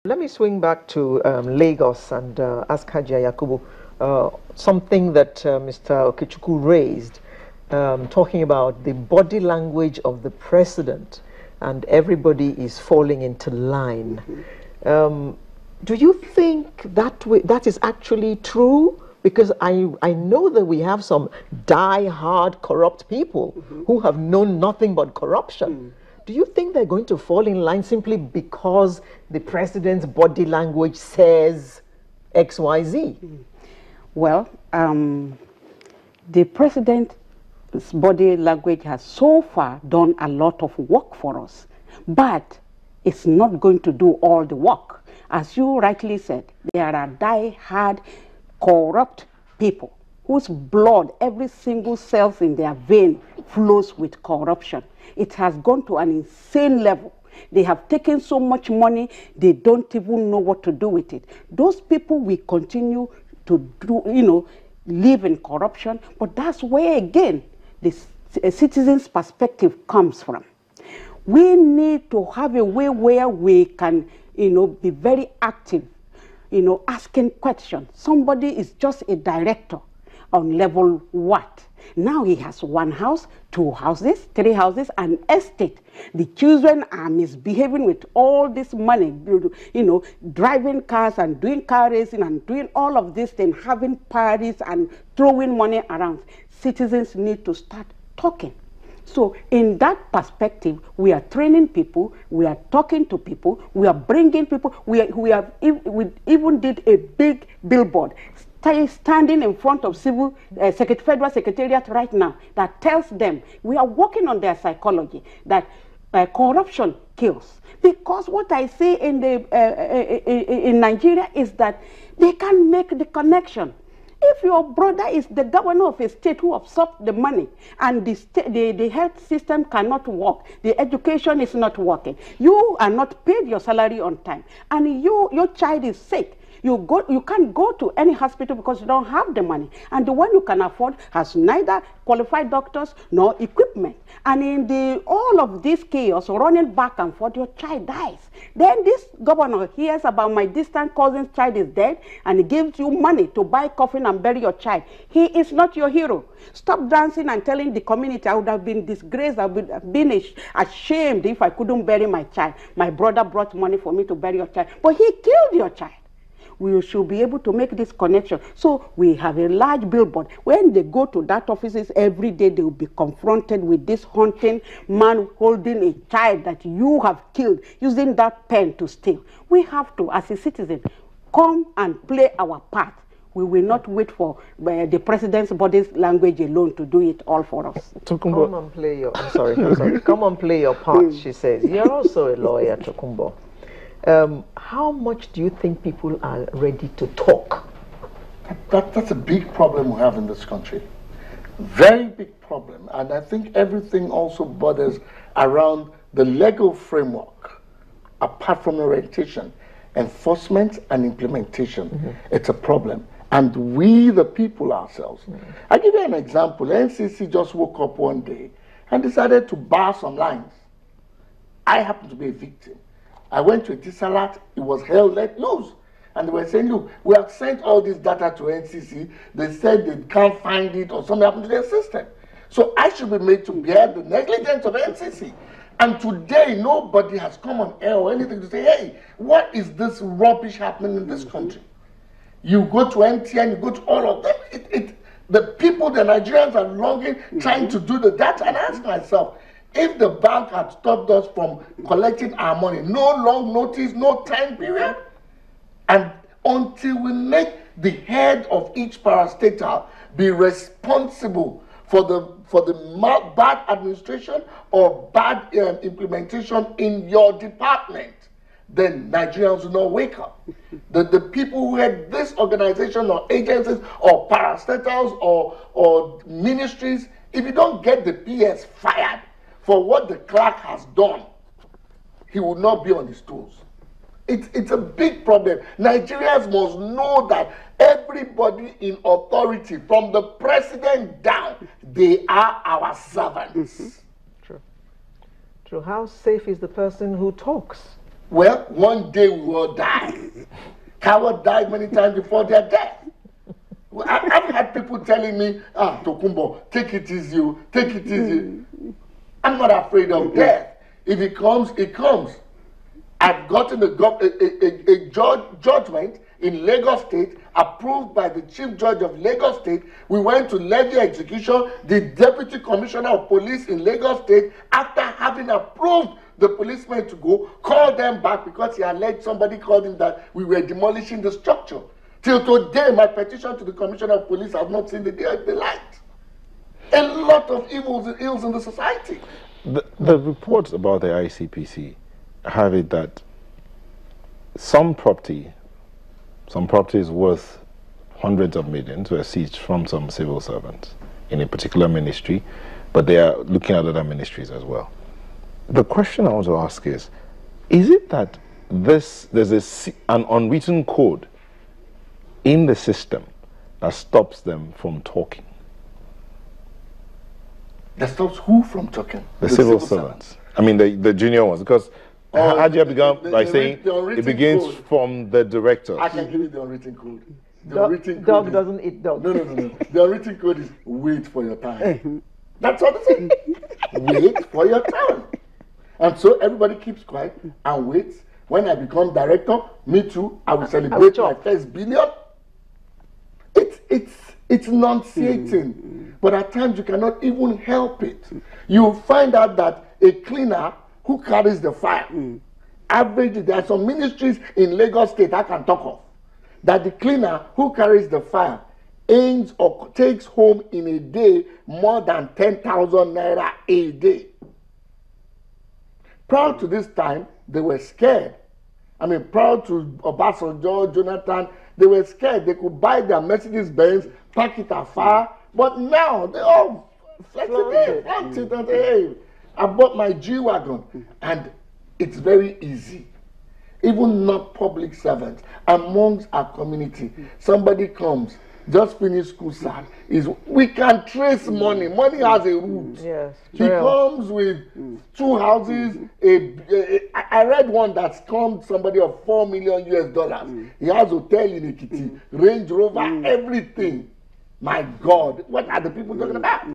Let me swing back to Lagos and ask Hajia Yakubu something that Mr. Okechukwu raised, talking about the body language of the president, and everybody is falling into line. Do you think that is actually true? Because I know that we have some die-hard corrupt people who have known nothing but corruption. Do you think they're going to fall in line simply because the president's body language says XYZ? Well, the president's body language has so far done a lot of work for us, but it's not going to do all the work. As you rightly said, there are die-hard corrupt people whose blood, every single cell in their vein flows with corruption. It has gone to an insane level. They have taken so much money, they don't even know what to do with it. Those people will continue to do, live in corruption, but that's where, again, the citizen's perspective comes from. We need to have a way where we can, be very active, asking questions. Somebody is just a director on level what? Now he has one house, two houses, three houses, an estate. The children are misbehaving with all this money, driving cars and doing car racing and doing all of this thing, having parties and throwing money around. Citizens need to start talking. So in that perspective, we are training people, we are talking to people, we are bringing people, we even did a big billboard standing in front of Federal Secretariat right now that tells them we are working on their psychology, that corruption kills. Because what I say in Nigeria is that they can make the connection. If your brother is the governor of a state who absorbed the money and the health system cannot work, the education is not working, you are not paid your salary on time, and your child is sick, you can't go to any hospital because you don't have the money. And the one you can afford has neither qualified doctors nor equipment. And in all of this chaos, running back and forth, your child dies. Then this governor hears about my distant cousin's child is dead, and he gives you money to buy coffin and bury your child. He is not your hero. Stop dancing and telling the community, I would have been disgraced, I would have been ashamed if I couldn't bury my child. My brother brought money for me to bury your child, but he killed your child. We should be able to make this connection. So we have a large billboard. When they go to that offices every day, they will be confronted with this haunting man holding a child that you have killed, using that pen to steal. We have to, as a citizen, come and play our part. We will not wait for the president's body language alone to do it all for us. Come and play your, I'm sorry. Come and play your part, she says. You're also a lawyer, Tokumbo. How much do you think people are ready to talk? That's a big problem we have in this country. Very big problem. And I think everything also borders around the legal framework, apart from orientation, enforcement and implementation. It's a problem. And we, the people ourselves. I'll give you an example. NCC just woke up one day and decided to bar some lines. I happen to be a victim. I went to Etisalat, it was hell let loose. And they were saying, look, we have sent all this data to NCC. They said they can't find it or something happened to their system. So I should be made to bear the negligence of NCC. And today, nobody has come on air or anything to say, hey, what is this rubbish happening in this country? You go to MTN, you go to all of them. The people, the Nigerians are longing, trying to do the data. And I ask myself, if the bank had stopped us from collecting our money, no long notice, no time period, and until we make the head of each parastatal be responsible for the bad administration or bad implementation in your department, then Nigerians will not wake up. The people who had this organization or agencies or parastatals or ministries, if you don't get the PS fired for what the clerk has done, he will not be on his toes. It's a big problem. Nigerians must know that everybody in authority, from the president down, they are our servants. True. How safe is the person who talks? Well, one day we will die. Cowards died many times before their death. I've had people telling me, Tokumbo, take it easy, take it easy. I'm not afraid of death. If it comes, it comes. I've gotten a judgment in Lagos State, approved by the Chief Judge of Lagos State. We went to levy execution. The Deputy Commissioner of Police in Lagos State, after having approved the policemen to go, called them back because he alleged somebody called him that we were demolishing the structure. Till today, my petition to the Commissioner of Police has not seen the day of the light. A lot of ills in the society. The reports about the ICPC have it that some property is worth hundreds of millions were seized from some civil servants in a particular ministry, but they are looking at other ministries as well. The question I want to ask is it that there's an unwritten code in the system that stops them from talking? That stops who from talking? The civil servants. I mean, the junior ones, because Hajia began by saying it begins code from the directors. I can give you the unwritten code. Dog doesn't eat dog. No. The unwritten code is wait for your time. That's what it is. Wait for your time. And so everybody keeps quiet and waits. When I become director, me too, I will celebrate my first billion. It's nauseating. But at times you cannot even help it. You find out that a cleaner who carries the fire, average, there are some ministries in Lagos State I can talk of, that the cleaner who carries the fire earns or takes home in a day more than 10,000 naira a day. Prior to this time, they were scared. I mean, prior to Obasanjo, Jonathan, they were scared. They could buy their Mercedes-Benz, park it afar, but now they all flex it and say, hey, I bought my G-Wagon. And it's very easy. Even not public servants, amongst our community, somebody comes, just finished school, sir, we can trace money. Money has a root. Yes. He comes with 2 houses. I read one that's come somebody of $4 million US. He has hotel in Ekiti, Range Rover, everything. My God, what are the people talking about?